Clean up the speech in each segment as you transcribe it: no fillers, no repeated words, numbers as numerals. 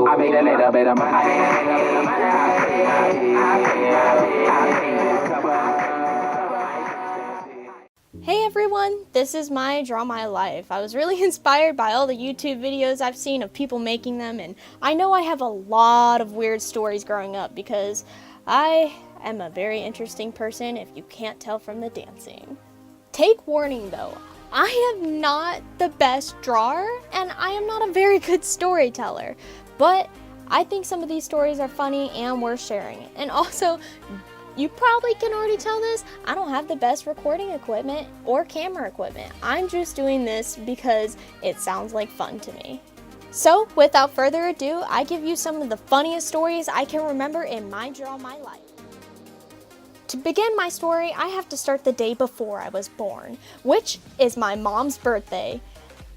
I made a little bit of money. Hey everyone, this is my Draw My Life. I was really inspired by all the YouTube videos I've seen of people making them, and I know I have a lot of weird stories growing up because I am a very interesting person if you can't tell from the dancing. Take warning though, I am not the best drawer and I am not a very good storyteller, but I think some of these stories are funny and worth sharing. And also, you probably can already tell this, I don't have the best recording equipment or camera equipment. I'm just doing this because it sounds like fun to me. So, without further ado, I give you some of the funniest stories I can remember in my Draw My Life. To begin my story, I have to start the day before I was born, which is my mom's birthday.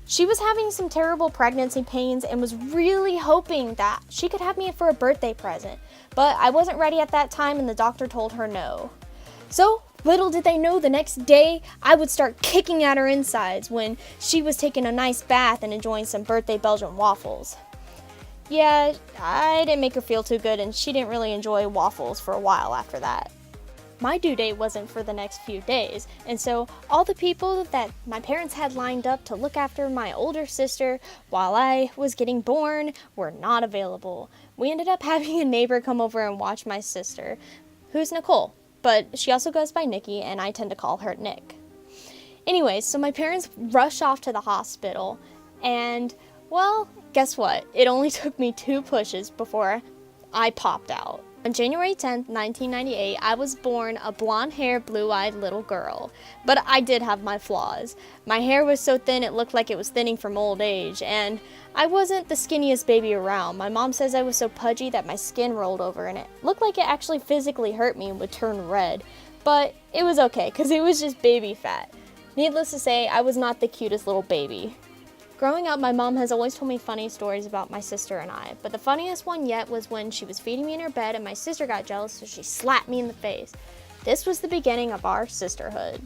She was having some terrible pregnancy pains and was really hoping that she could have me for a birthday present, but I wasn't ready at that time and the doctor told her no. So, little did they know the next day I would start kicking at her insides when she was taking a nice bath and enjoying some birthday Belgian waffles. Yeah, I didn't make her feel too good and she didn't really enjoy waffles for a while after that. My due date wasn't for the next few days, and so all the people that my parents had lined up to look after my older sister while I was getting born were not available. We ended up having a neighbor come over and watch my sister, who's Nicole, but she also goes by Nikki, and I tend to call her Nick. Anyways, so my parents rushed off to the hospital, and, well, guess what? It only took me 2 pushes before I popped out. On January 10th, 1998, I was born a blonde-haired, blue-eyed little girl. But I did have my flaws. My hair was so thin it looked like it was thinning from old age, and I wasn't the skinniest baby around. My mom says I was so pudgy that my skin rolled over, and it looked like it actually physically hurt me and would turn red. But it was okay, because it was just baby fat. Needless to say, I was not the cutest little baby. Growing up, my mom has always told me funny stories about my sister and I, but the funniest one yet was when she was feeding me in her bed and my sister got jealous, so she slapped me in the face. This was the beginning of our sisterhood.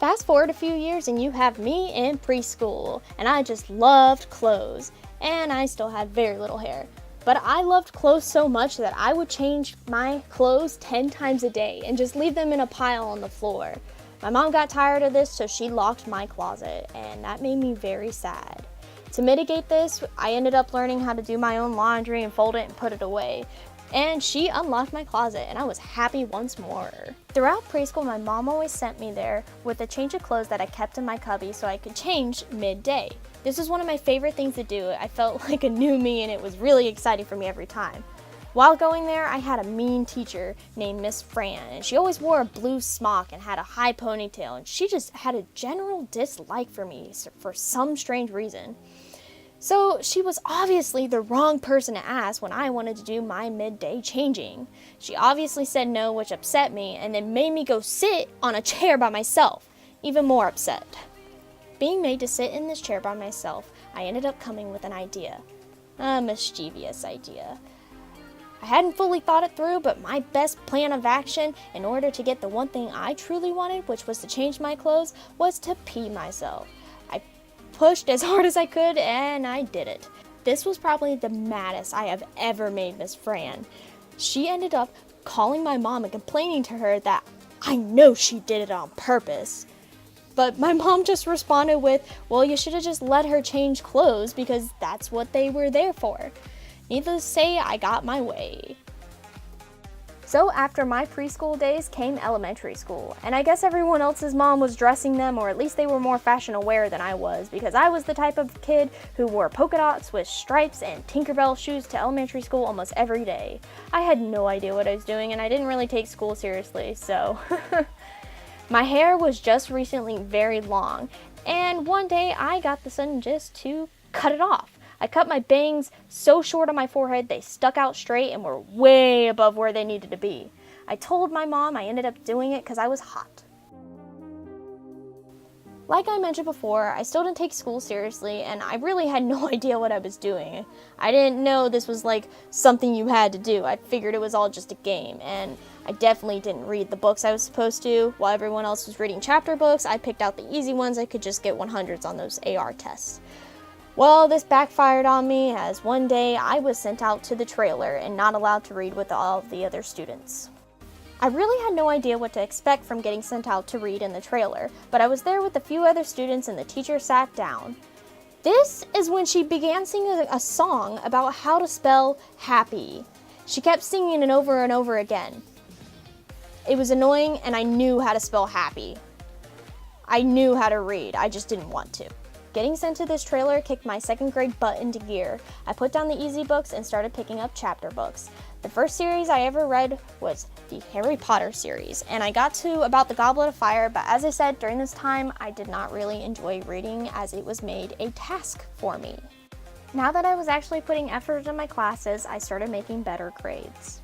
Fast forward a few years and you have me in preschool, and I just loved clothes, and I still had very little hair. But I loved clothes so much that I would change my clothes 10 times a day and just leave them in a pile on the floor. My mom got tired of this, so she locked my closet, and that made me very sad. To mitigate this, I ended up learning how to do my own laundry and fold it and put it away. And she unlocked my closet, and I was happy once more. Throughout preschool, my mom always sent me there with a change of clothes that I kept in my cubby so I could change midday. This was one of my favorite things to do. I felt like a new me, and it was really exciting for me every time. While going there, I had a mean teacher named Miss Fran, and she always wore a blue smock and had a high ponytail, and she just had a general dislike for me for some strange reason. So she was obviously the wrong person to ask when I wanted to do my midday changing. She obviously said no, which upset me, and then made me go sit on a chair by myself, even more upset. Being made to sit in this chair by myself, I ended up coming with an idea, a mischievous idea. I hadn't fully thought it through, but my best plan of action in order to get the one thing I truly wanted, which was to change my clothes, was to pee myself. I pushed as hard as I could, and I did it. This was probably the maddest I have ever made Miss Fran. She ended up calling my mom and complaining to her that I know she did it on purpose. But my mom just responded with, well, you should have just let her change clothes because that's what they were there for. Needless to say, I got my way. So after my preschool days came elementary school, and I guess everyone else's mom was dressing them, or at least they were more fashion aware than I was, because I was the type of kid who wore polka dots with stripes and Tinkerbell shoes to elementary school almost every day. I had no idea what I was doing, and I didn't really take school seriously, so... My hair was just recently very long, and one day I got the sudden just to cut it off. I cut my bangs so short on my forehead they stuck out straight and were way above where they needed to be. I told my mom I ended up doing it because I was hot. Like I mentioned before, I still didn't take school seriously, and I really had no idea what I was doing. I didn't know this was like something you had to do. I figured it was all just a game, and I definitely didn't read the books I was supposed to. While everyone else was reading chapter books, I picked out the easy ones I could just get 100s on those AR tests. Well, this backfired on me as one day I was sent out to the trailer and not allowed to read with all of the other students. I really had no idea what to expect from getting sent out to read in the trailer, but I was there with a few other students and the teacher sat down. This is when she began singing a song about how to spell happy. She kept singing it over and over again. It was annoying and I knew how to spell happy. I knew how to read, I just didn't want to. Getting sent to this trailer kicked my second grade butt into gear. I put down the easy books and started picking up chapter books. The first series I ever read was the Harry Potter series, and I got to about the Goblet of Fire, but as I said, during this time, I did not really enjoy reading as it was made a task for me. Now that I was actually putting effort into my classes, I started making better grades.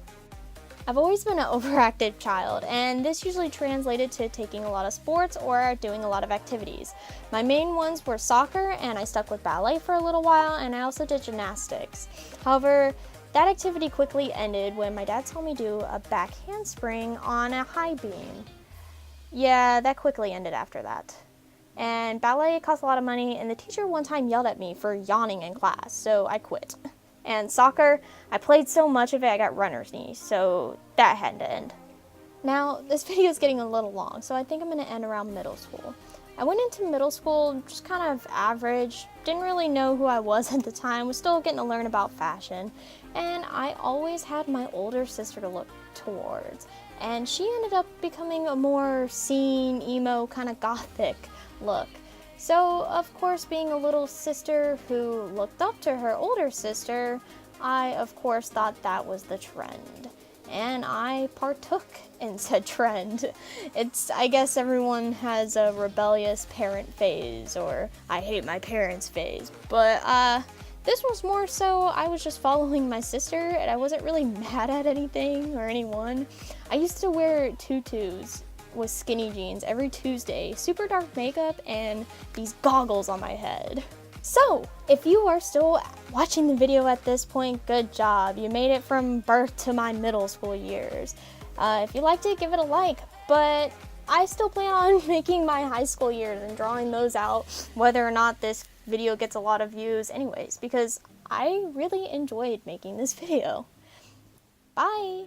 I've always been an overactive child, and this usually translated to taking a lot of sports or doing a lot of activities. My main ones were soccer, and I stuck with ballet for a little while, and I also did gymnastics. However, that activity quickly ended when my dad saw me do a back handspring on a high beam. Yeah, that quickly ended after that. And ballet cost a lot of money, and the teacher one time yelled at me for yawning in class, so I quit. And soccer, I played so much of it I got runner's knee, so that had to end. Now, this video is getting a little long, so I think I'm going to end around middle school. I went into middle school just kind of average, didn't really know who I was at the time, was still getting to learn about fashion, and I always had my older sister to look towards. And she ended up becoming a more scene, emo, kind of gothic look. So, of course, being a little sister who looked up to her older sister, I, of course, thought that was the trend. And I partook in said trend. I guess everyone has a rebellious parent phase, or I hate my parents phase. But, this was more so I was just following my sister, and I wasn't really mad at anything or anyone. I used to wear tutus with skinny jeans every Tuesday, super dark makeup, and these goggles on my head. So, if you are still watching the video at this point, good job. You made it from birth to my middle school years. If you liked it, give it a like, but I still plan on making my high school years and drawing those out, whether or not this video gets a lot of views anyways, because I really enjoyed making this video. Bye!